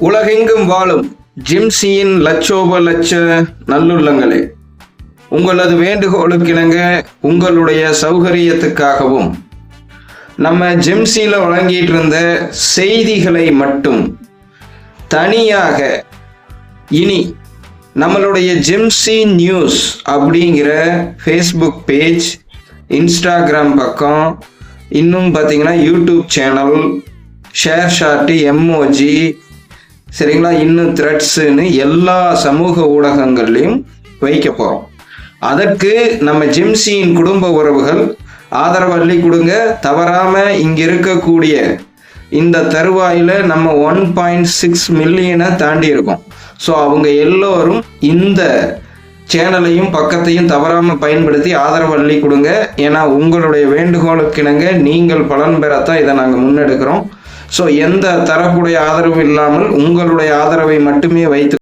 உலகெங்கும் வாழும் ஜிம்சியின் லட்சோப லட்ச நல்லுள்ளங்களே, உங்களது வேண்டுகோளுக்கிணங்க உங்களுடைய சௌகரியத்துக்காகவும் நம்ம ஜிம்சியில் வழங்கிட்டு இருந்த செய்திகளை மட்டும் தனியாக இனி நம்மளுடைய ஜிம்சி நியூஸ் அப்படிங்கிற ஃபேஸ்புக் பேஜ், இன்ஸ்டாகிராம் பக்கம், இன்னும் பார்த்தீங்கன்னா யூடியூப் சேனல், ஷேர் ஷார்ட்டு, எம்ஓஜி, சரிங்களா, இன்னும் த்ரெட்ஸுன்னு எல்லா சமூக ஊடகங்கள்லையும் வைக்க போகிறோம். அதற்கு நம்ம ஜிம்சியின் குடும்ப உறவுகள் ஆதரவு அள்ளி கொடுங்க. தவறாமல் இங்கே இருக்கக்கூடிய இந்த தருவாயில் நம்ம 1.6 மில்லியனை தாண்டி இருக்கோம். ஸோ அவங்க எல்லோரும் இந்த சேனலையும் பக்கத்தையும் தவறாமல் பயன்படுத்தி ஆதரவு அள்ளி கொடுங்க. ஏன்னா உங்களுடைய வேண்டுகோளுக்கிணங்க நீங்கள் பலன் பெறத்தான் இதை நாங்கள் முன்னெடுக்கிறோம். ஸோ எந்த தரப்புடைய ஆதரவு இல்லாமல் உங்களுடைய ஆதரவை மட்டுமே வைத்து